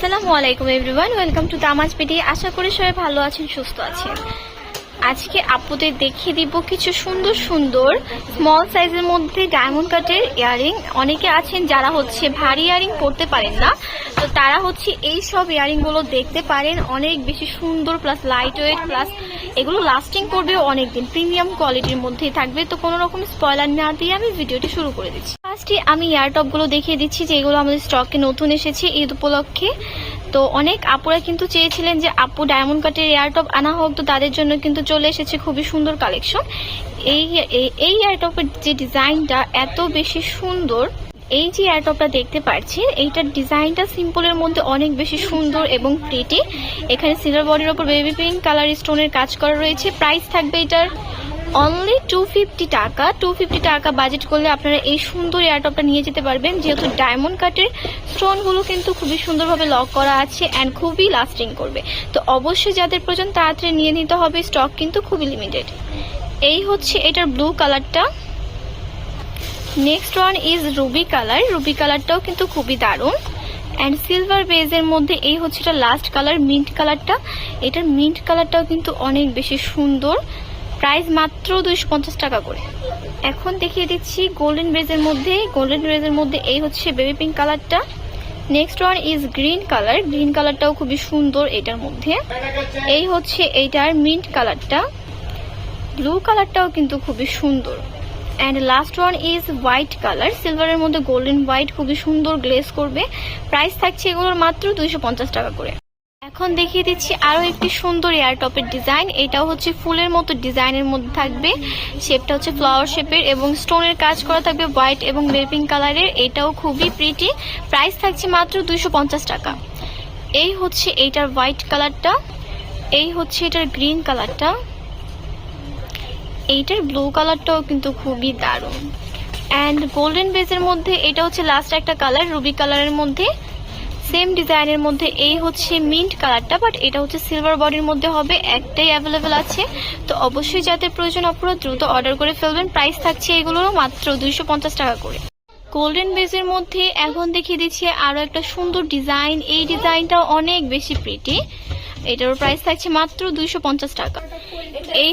আসসালামু আলাইকুম everyone, welcome to তামাজ পেটি। আশা করি সবাই ভালো আছেন, সুস্থ আছেন। আজকে আপুদের দেখিয়ে দিব কিছু সুন্দর সুন্দর স্মল সাইজের মধ্যে ডায়মন্ড কাটের ইয়ারিং। অনেকে আছেন যারা ভারী ইয়ারিং পরতে পারেন না, তো তারা এই সব ইয়ারিং গুলো দেখতে পারেন। অনেক বেশি সুন্দর, প্লাস লাইট ওয়েট, প্লাস এগুলো লাস্টিং করবে অনেকদিন, প্রিমিয়াম কোয়ালিটির মধ্যেই থাকবে। তো কোনো রকম স্পয়লার না দিয়ে আমি ভিডিওটি শুরু করে দিচ্ছি। ফার্স্টে আমি ইয়ার টপ গুলো দেখিয়ে দিচ্ছি, যেগুলো আমাদের স্টকে নতুন এসেছে ঈদ উপলক্ষে। তো অনেক আপুরা কিন্তু চেয়েছিলেন যে আপু ডায়মন্ড কাটের এয়ারটপ আনা হোক, তো তাদের জন্য কিন্তু চলে এসেছে খুবই সুন্দর কালেকশন। এই এয়ারটপের যে ডিজাইনটা এত বেশি সুন্দর, এই যে এয়ারটপটা দেখতে পাচ্ছেন, এইটার ডিজাইনটা সিম্পলের মধ্যে অনেক বেশি সুন্দর এবং প্রিটি। এখানে সিলভার বডির ওপর বেবি পিঙ্ক কালার স্টোনের কাজ করা রয়েছে। প্রাইস থাকবে এটার অনলি 250 টাকা। 250 টাকা বাজেট করলে আপনারা এই সুন্দর এয়ারটপটা নিয়ে যেতে পারবেন, যেহেতু ডায়মন্ড কাটের স্টোনগুলো কিন্তু খুবই সুন্দরভাবে লক করা আছে অ্যান্ড খুবই লাস্টিং করবে। তো অবশ্যই যাদের প্রয়োজন তাড়াতাড়ি নিয়ে নিতে হবে, স্টক কিন্তু খুবই লিমিটেড। এই এটার ব্লু কালারটা। Next one is Ruby colour. Ruby কালারটাও কিন্তু খুবই দারুণ অ্যান্ড সিলভার বেজের মধ্যে এই এটা লাস্ট কালার, মিন্ট কালারটা। এটার মিন্ট কালারটাও কিন্তু অনেক বেশি সুন্দর। প্রাইস মাত্র 250 টাকা করে। এখন দেখিয়ে দিচ্ছি গোল্ডেন বেজের মধ্যে। গোল্ডেন বেজের মধ্যে এই বেবি পিঙ্ক কালারটা। Next one is green colour. Green কালারটাও খুবই সুন্দর এটার মধ্যে। এই এইটার মিন্ট কালারটা। ব্লু কালারটাও কিন্তু খুবই সুন্দর। And last one is white colour. সিলভারের মধ্যে গোল্ডেন হোয়াইট, খুবই সুন্দর গ্লেজ করবে। প্রাইস থাকছে এগুলোর মাত্র 250 টাকা করে। এখন দেখিয়ে দিচ্ছি আরো একটি সুন্দর এয়ারটপের ডিজাইন। এটাও ফুলের মতো ডিজাইনের মধ্যে থাকবে। শেপটা ফ্লাওয়ার শেপের এবং স্টোনের কাজ করা থাকবে হোয়াইট এবং বেবি পিঙ্ক কালারের। এটাও খুবই প্রিটি। প্রাইস থাকছে মাত্র 250 টাকা। এই এইটার হোয়াইট কালারটা। এই এটার গ্রিন কালারটা। এইটার ব্লু কালারটাও কিন্তু খুবই দারুণ। অ্যান্ড গোল্ডেন বেজের মধ্যে এটা লাস্ট একটা কালার, রুবি কালারের মধ্যে সেম ডিজাইনের মধ্যে। এই মিন্ট কালারটা, বাট এটা সিলভার বডির মধ্যে হবে। একটাই অ্যাভেলেবেল আছে, তো অবশ্যই যাদের প্রয়োজন আপনারা দ্রুত অর্ডার করে ফেলবেন। প্রাইস থাকছে এগুলোরও মাত্র 250 টাকা করে। গোল্ডেন বেজের মধ্যে এখন দেখিয়ে দিচ্ছি আরো একটা সুন্দর ডিজাইন। এই ডিজাইনটা অনেক বেশি প্রিটি। এটার প্রাইস থাকছে মাত্র 250 টাকা। এই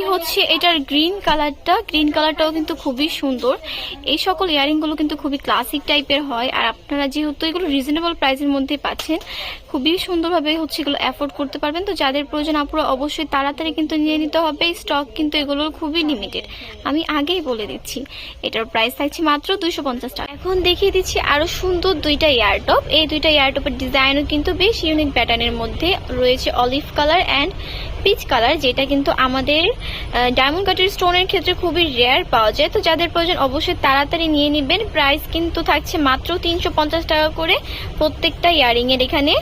এটার গ্রিন কালারটা। গ্রিন কালারটাও কিন্তু খুবই সুন্দর। এই সকল ইয়ারিং গুলো কিন্তু খুবই ক্লাসিক টাইপের হয়, আর আপনারা যেহেতু এগুলো রিজনেবল প্রাইসের মধ্যে পাচ্ছেন, খুবই সুন্দরভাবে এগুলো অ্যাফোর্ড করতে পারবেন। তো যাদের প্রয়োজন আপনারা অবশ্যই তাড়াতাড়ি কিন্তু নিয়ে নিতে হবে। স্টক কিন্তু এগুলোর খুবই লিমিটেড, আমি আগেই বলে দিচ্ছি। এটার প্রাইস থাকছে মাত্র 250 টাকা। এখন দেখিয়ে দিচ্ছি আরো সুন্দর দুইটা ইয়ারটপ। এই দুইটা ইয়ারটপের ডিজাইনও কিন্তু বেশ ইউনিক প্যাটার্নের মধ্যে রয়েছে, olive colour and peach colour, যেটা কিন্তু আমাদের ডায়মন্ড কাটের স্টোনের ক্ষেত্রে খুবই রেয়ার পাওয়া যায়। তো যাদের প্রয়োজন অবশ্যই তাড়াতাড়ি নিয়ে নেবেন। প্রাইস কিন্তু থাকছে মাত্র 350 টাকা করে প্রত্যেকটা ইয়ারিং এর। এখানে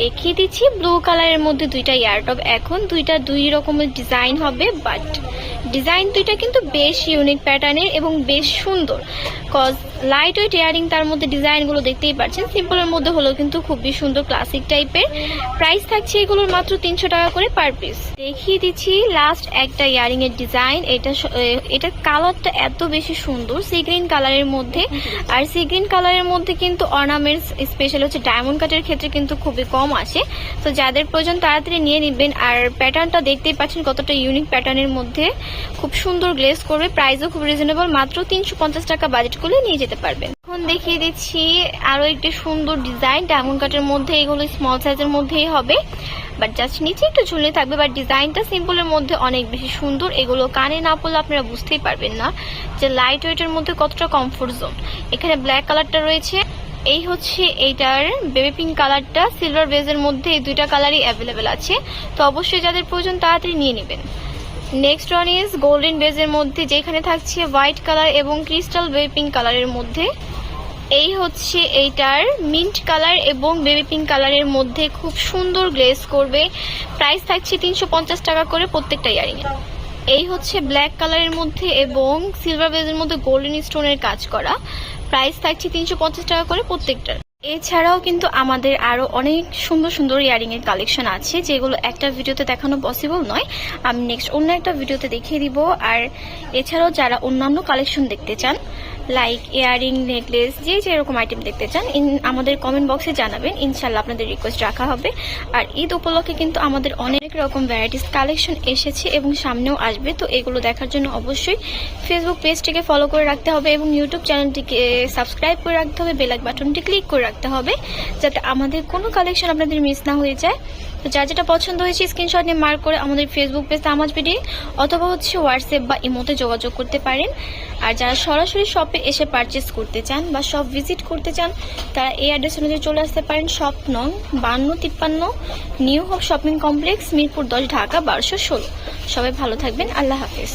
দেখিয়ে দিচ্ছি ব্লু কালারের মধ্যে দুইটা ইয়ারটপ। এখন দুই রকমের ডিজাইন হবে, বাট ডিজাইন দুইটা কিন্তু বেশ ইউনিক প্যাটার্নের এবং বেশ সুন্দর। কজ লাইট ওয়েট ইয়ারিং, তার মধ্যে ডিজাইন গুলো দেখতেই পাচ্ছেন। সিম্পলের মধ্যে হলেও কিন্তু খুবই সুন্দর ক্লাসিক টাইপের। প্রাইস থাকছে এগুলোর মাত্র 300 টাকা করে পার পিস। দেখিয়ে দিচ্ছি লাস্ট একটা ইয়ারিং এর ডিজাইন। এটা কালারটা এত বেশি সুন্দর, সি গ্রিন কালারের মধ্যে। আর সি গ্রিন কালারের মধ্যে কিন্তু অর্নামেন্টস স্পেশাল ডায়মন্ড কাটের ক্ষেত্রে কিন্তু খুবই কম আসে। তো যাদের প্রয়োজন তাড়াতাড়ি নিয়ে নেবেন। আর প্যাটার্নটা দেখতেই পাচ্ছেন কতটা ইউনিক প্যাটার্নের মধ্যে, খুব সুন্দর গ্লেজ করবে। প্রাইসও খুব রিজনেবল, মাত্র 350 টাকা বাজেট করলে নিয়ে যেতে পারবেন। এখন দেখিয়ে দিচ্ছি আরো একটি সুন্দর ডিজাইন ডায়মন্ড কাটের মধ্যে। এগুলো স্মল সাইজের মধ্যেই হবে, বাট জাস্ট নিচে একটু ঝুলে থাকবে। বাট ডিজাইনটা সিম্পলের মধ্যে অনেক বেশি সুন্দর। এগুলো কানে না পড়লে আপনারা বুঝতেই পারবেন না যে লাইট ওয়েটের মধ্যে কতটা কমফোর্ট জোন। এখানে ব্ল্যাক কালারটা রয়েছে। এই এইটার বেবি পিঙ্ক কালারটা। সিলভার বেজের মধ্যে এই দুইটা কালারই অ্যাভেলেবেল আছে, তো অবশ্যই যাদের প্রয়োজন তাড়াতাড়ি নিয়ে নেবেন। নেক্সট ওয়ান ইজ গোল্ডেন বেজের মধ্যে, যেখানে থাকছে হোয়াইট কালার এবং ক্রিস্টাল বেবি পিঙ্ক কালারের মধ্যে। এই এইটার মিন্ট কালার এবং বেবি পিঙ্ক কালারের মধ্যে খুব সুন্দর গ্লেজ করবে। প্রাইস থাকছে 350 টাকা করে প্রত্যেকটা ইয়ারিং এ। এই ব্ল্যাক কালারের মধ্যে এবং সিলভার বেজের মধ্যে গোল্ডেন স্টোনের কাজ করা। প্রাইস থাকছে 350 টাকা করে প্রত্যেকটার। এছাড়াও কিন্তু আমাদের আরো অনেক সুন্দর সুন্দর ইয়ারিং এর কালেকশন আছে, যেগুলো একটা ভিডিওতে দেখানো পসিবল নয়। আমি নেক্সট অন্য একটা ভিডিওতে দেখিয়ে দিব। আর এছাড়াও যারা অন্যান্য কালেকশন দেখতে চান লাইক ইয়ারিং, নেকলেস, যে যেরকম আইটেম দেখতে চান আমাদের কমেন্ট বক্সে জানাবেন, ইনশাল্লাহ আপনাদের রিকোয়েস্ট রাখা হবে। আর ঈদ উপলক্ষে কিন্তু আমাদের অনেক রকম ভ্যারাইটিস কালেকশন এসেছে এবং সামনেও আসবে, তো এগুলো দেখার জন্য অবশ্যই ফেসবুক পেজটিকে ফলো করে রাখতে হবে এবং ইউটিউব চ্যানেলটিকে সাবস্ক্রাইব করে রাখতে হবে, বেল বাটনটি ক্লিক করে রাখতে হবে যাতে আমাদের কোনো কালেকশন আপনাদের মিস না হয়ে যায়। তো যার যেটা পছন্দ হয়েছে স্ক্রিনশট নিয়ে মার্ক করে আমাদের ফেসবুক পেজ তামাজ বিডি অথবা হোয়াটসঅ্যাপ বা ইমোতে যোগাযোগ করতে পারেন। আর যারা সরাসরি শপে এসে পারচেস করতে চান বা শপ ভিজিট করতে চান তারা এই অ্যাড্রেস অনুযায়ী চলে আসতে পারেন। শপ নং 5253, new hope shopping complex, Mirpur 10, Dhaka 1216। সবাই ভালো থাকবেন, আল্লাহ হাফেজ।